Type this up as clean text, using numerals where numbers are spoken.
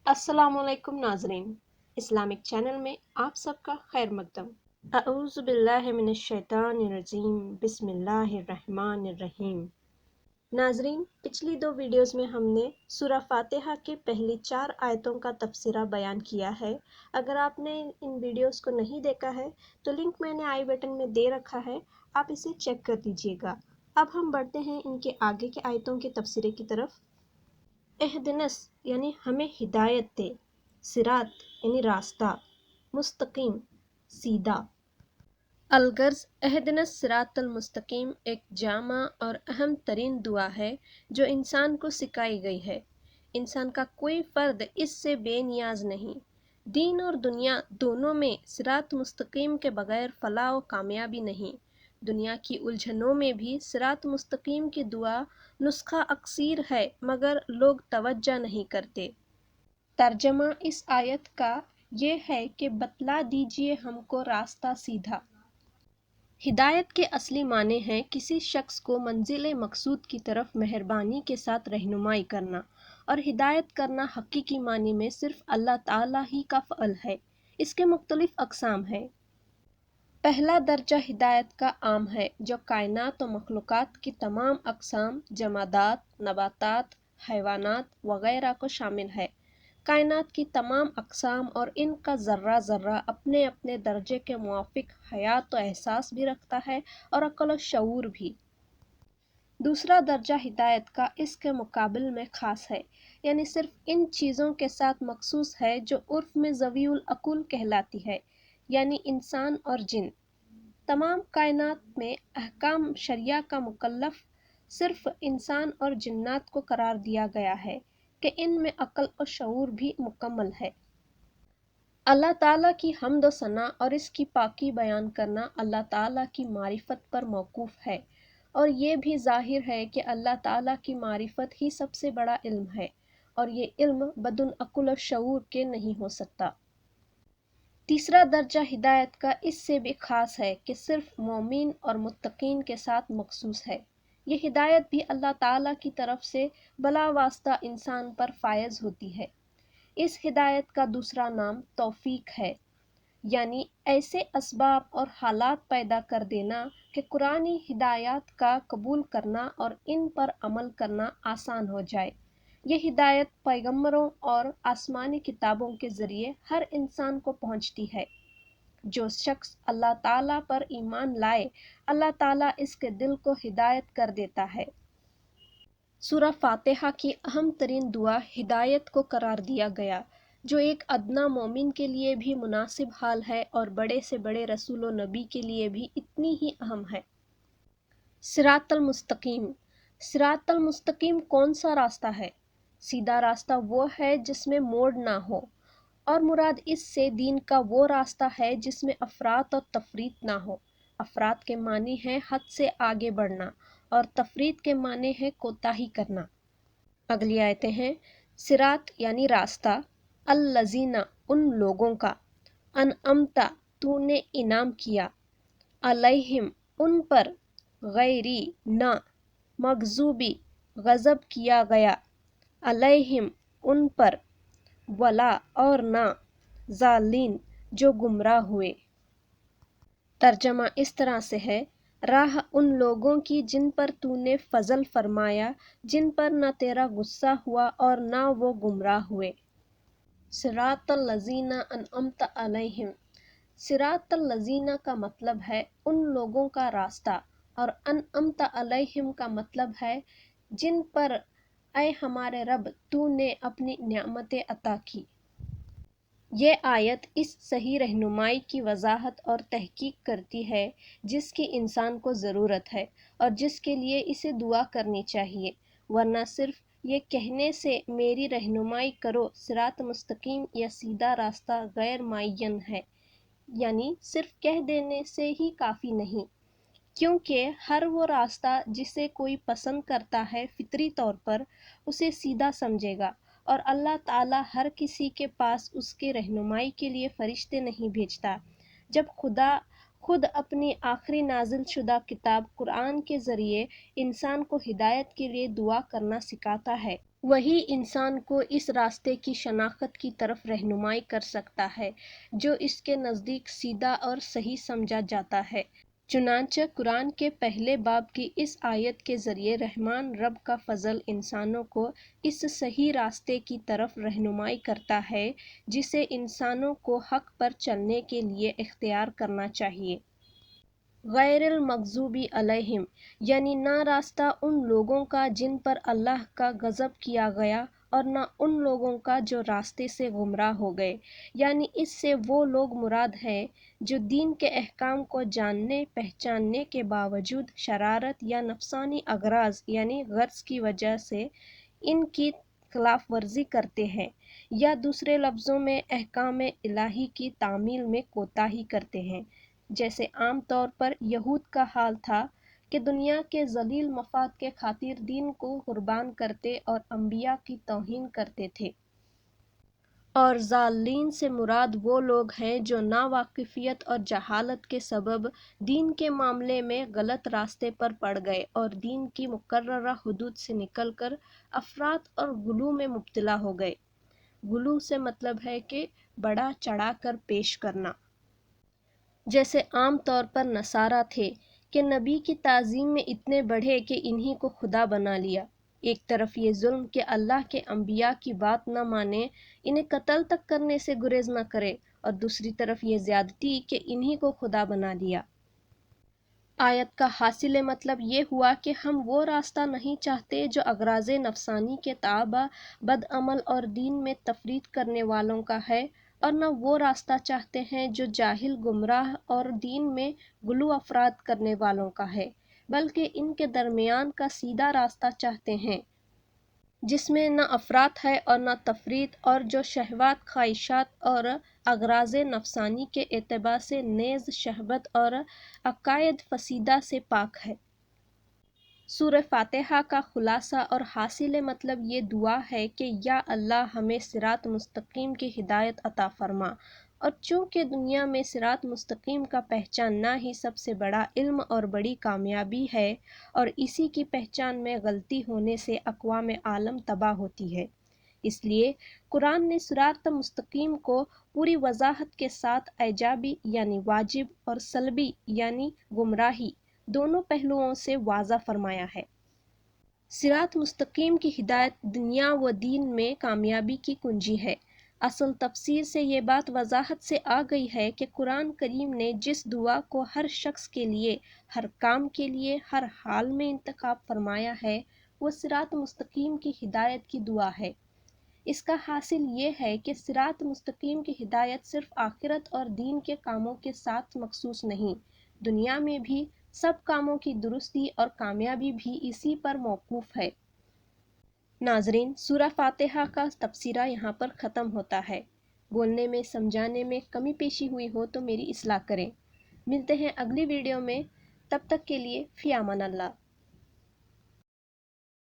अस्सलाम वालेकुम नाजरीन, इस्लामिक चैनल में आप सबका खैर मकदम। अऊज़ु बिल्लाहि मिनश शैतानिर रजीम, बिस्मिल्लाहिर रहमानिर रहीम। नाजरीन, पिछली 2 वीडियोस में हमने सूरह फातिहा के पहली 4 आयतों का तफसीरा बयान किया है। अगर आपने इन वीडियोस को नहीं देखा है तो लिंक मैंने आई बटन में दे रखा है, आप इसे चेक कर लीजिएगा। अब हम बढ़ते हैं इनके आगे के आयतों के तफसीरे की तरफ। एहदिनस यानी हमें हिदायत दे, सिरात यानी रास्ता, मुस्तकीम सीधा। अलगर्ज एहदिनस सिरातल मुस्तकीम एक जामा और अहम तरीन दुआ है जो इंसान को सिखाई गई है। इंसान का कोई फ़र्द इससे बेनियाज नहीं। दीन और दुनिया दोनों में सिरात मुस्तकीम के बगैर फलाह व कामयाबी नहीं। दुनिया की उलझनों में भी सिरात मुस्तकीम की दुआ नुस्खा अक्सीर है, मगर लोग तवज्जो नहीं करते। तर्जमा इस आयत का ये है कि बतला दीजिए हमको रास्ता सीधा। हिदायत के असली माने हैं किसी शख्स को मंजिल मकसूद की तरफ मेहरबानी के साथ रहनुमाई करना, और हिदायत करना हकीकी मानी में सिर्फ अल्लाह ताला ही का फ़अल है। इसके मुख्तलिफ अक़साम है। पहला दर्जा हिदायत का आम है जो कायनात और मखलूक़ात की तमाम अक़साम, जमादात, नबातात, हैवानात वग़ैरह को शामिल है। कायनात की तमाम अक़साम और इनका ज़र्रा ज़र्रा अपने अपने दर्जे के मुवाफ़िक हयात व एहसास भी रखता है और अक़ल व शऊर भी। दूसरा दर्जा हिदायत का इसके मुकाबिल में ख़ास है, यानी सिर्फ इन चीज़ों के साथ मखसूस है जो उर्फ़ में ज़वीउल अक़ुल कहलाती है, यानी इंसान और जिन। तमाम कायनात में अहकाम शरिया का मुकल्लफ सिर्फ इंसान और जिन्नात को करार दिया गया है कि इनमें अक़ल और शऊर भी मुकम्मल है। अल्लाह ताला की हम्द व सना और इसकी पाकी बयान करना अल्लाह ताला की मारिफत पर मौकूफ़ है, और ये भी ज़ाहिर है कि अल्लाह ताला की मारिफत ही सबसे बड़ा इल्म है, और ये इल्म बदुन अक़ल व शऊर के नहीं हो सकता। तीसरा दर्जा हिदायत का इससे भी ख़ास है कि सिर्फ मोमिन और मुत्तकीन के साथ मखसूस है। ये हिदायत भी अल्लाह ताला की तरफ से बला वास्ता इंसान पर फ़ायज़ होती है। इस हिदायत का दूसरा नाम तौफ़ीक है, यानी ऐसे असबाब और हालात पैदा कर देना कि कुरानी हिदायत का कबूल करना और इन पर अमल करना आसान हो जाए। ये हिदायत पैगम्बरों और आसमानी किताबों के ज़रिए हर इंसान को पहुँचती है। जो शख्स अल्लाह ताला पर ईमान लाए, अल्लाह ताला इसके दिल को हिदायत कर देता है। सूरह फातिहा की अहम तरीन दुआ हिदायत को करार दिया गया, जो एक अदना मोमिन के लिए भी मुनासिब हाल है और बड़े से बड़े रसूल व नबी के लिए भी इतनी ही अहम है। सिरातल मुस्तकीम। सिरातल मुस्तकीम कौन सा रास्ता है? सीधा रास्ता वो है जिसमें मोड़ ना हो, और मुराद इससे दीन का वो रास्ता है जिसमें अफरात और तफरीत ना हो। अफरात के मानी है हद से आगे बढ़ना, और तफरीत के माने है कोताही करना। अगली आयतें हैं। सिरात यानी रास्ता, अल-लज़ीना उन लोगों का, अनअमता तूने इनाम किया, अलैहिम उन पर, गैरी ना, मगजूबी गज़ब किया गया, अलैहिम उन पर, वला और ना, जालिन जो गुमराह हुए। तर्जमा इस तरह से है, राह उन लोगों की जिन पर तूने फजल फरमाया, जिन पर न तेरा गुस्सा हुआ और न वो गुमराह हुए। सिरातल लज़ीना अनअमता अलैहिम। सिरातल लज़ीना का मतलब है उन लोगों का रास्ता, और अनअमता अलैहिम का मतलब है जिन पर ऐ हमारे रब तूने अपनी नेमतें अता की। ये आयत इस सही रहनुमाई की वजाहत और तहकीक करती है जिसकी इंसान को ज़रूरत है और जिसके लिए इसे दुआ करनी चाहिए, वरना सिर्फ ये कहने से मेरी रहनुमाई करो सिरात मुस्तकीम या सीधा रास्ता गैर मुअय्यन है, यानी सिर्फ कह देने से ही काफ़ी नहीं, क्योंकि हर वो रास्ता जिसे कोई पसंद करता है फितरी तौर पर उसे सीधा समझेगा, और अल्लाह ताला हर किसी के पास उसके रहनुमाई के लिए फ़रिश्ते नहीं भेजता। जब खुदा खुद अपनी आखिरी नाजिल शुदा किताब कुरान के ज़रिए इंसान को हिदायत के लिए दुआ करना सिखाता है, وہی انسان کو اس راستے کی شناخت کی طرف رہنمائی کر سکتا ہے جو اس کے نزدیک سیدھا اور صحیح سمجھا جاتا ہے۔ چنانچہ قرآن کے پہلے باب کی اس آیت کے ذریعے رحمان رب کا فضل انسانوں کو اس صحیح راستے کی طرف رہنمائی کرتا ہے جسے انسانوں کو حق پر چلنے کے لیے اختیار کرنا چاہیے۔ غیر المغضوبی علیہم یعنی نہ راستہ ان لوگوں کا جن پر اللہ کا غضب کیا گیا اور نہ ان لوگوں کا جو راستے سے گمراہ ہو گئے، یعنی اس سے وہ لوگ مراد ہیں جو دین کے احکام کو جاننے پہچاننے کے باوجود شرارت یا نفسانی اغراض یعنی غرض کی وجہ سے ان کی خلاف ورزی کرتے ہیں، یا دوسرے لفظوں میں احکام الہی کی تعمیل میں کوتاہی کرتے ہیں، جیسے عام طور پر یہود کا حال تھا کہ دنیا کے ذلیل مفاد کے خاطر دین کو قربان کرتے اور انبیاء کی توہین کرتے تھے۔ اور ضالین سے مراد وہ لوگ ہیں جو ناواقفیت اور جہالت کے سبب دین کے معاملے میں غلط راستے پر پڑ گئے اور دین کی مقررہ حدود سے نکل کر افراط اور غلو میں مبتلا ہو گئے۔ غلو سے مطلب ہے کہ بڑا چڑھا کر پیش کرنا۔ جیسے عام طور پر نصارہ تھے کہ نبی کی تعظیم میں اتنے بڑھے کہ انہی کو خدا بنا لیا۔ ایک طرف یہ ظلم کہ اللہ کے انبیاء کی بات نہ مانے، انہیں قتل تک کرنے سے گریز نہ کرے، اور دوسری طرف یہ زیادتی کہ انہی کو خدا بنا لیا۔ آیت کا حاصل مطلب یہ ہوا کہ ہم وہ راستہ نہیں چاہتے جو اغراض نفسانی کے تابع بد عمل اور دین میں تفریط کرنے والوں کا ہے، اور نہ وہ راستہ چاہتے ہیں جو جاہل گمراہ اور دین میں غلو افراد کرنے والوں کا ہے، بلکہ ان کے درمیان کا سیدھا راستہ چاہتے ہیں جس میں نہ افراط ہے اور نہ تفریط، اور جو شہوات خواہشات اور اغراض نفسانی کے اعتبار سے نیز شہوت اور عقائد فاسدہ سے پاک ہے۔ سورہ فاتحہ کا خلاصہ اور حاصل مطلب یہ دعا ہے کہ یا اللہ ہمیں صراط مستقیم کی ہدایت عطا فرما، اور چونکہ دنیا میں صراط مستقیم کا پہچاننا ہی سب سے بڑا علم اور بڑی کامیابی ہے، اور اسی کی پہچان میں غلطی ہونے سے اقوام عالم تباہ ہوتی ہے، اس لیے قرآن نے صراط مستقیم کو پوری وضاحت کے ساتھ ایجابی یعنی واجب اور سلبی یعنی گمراہی دونوں پہلوؤں سے واضح فرمایا ہے۔ صراط مستقیم کی ہدایت دنیا و دین میں کامیابی کی کنجی ہے۔ اصل تفسیر سے یہ بات وضاحت سے آ گئی ہے کہ قرآن کریم نے جس دعا کو ہر شخص کے لیے، ہر کام کے لیے، ہر حال میں انتخاب فرمایا ہے وہ صراط مستقیم کی ہدایت کی دعا ہے۔ اس کا حاصل یہ ہے کہ صراط مستقیم کی ہدایت صرف آخرت اور دین کے کاموں کے ساتھ مخصوص نہیں، دنیا میں بھی سب کاموں کی درستی اور کامیابی بھی اسی پر موقوف ہے۔ ناظرین، سورہ فاتحہ کا تبصرہ یہاں پر ختم ہوتا ہے۔ بولنے میں سمجھانے میں کمی پیشی ہوئی ہو تو میری اصلاح کریں۔ ملتے ہیں اگلی ویڈیو میں، تب تک کے لیے فی امان اللہ۔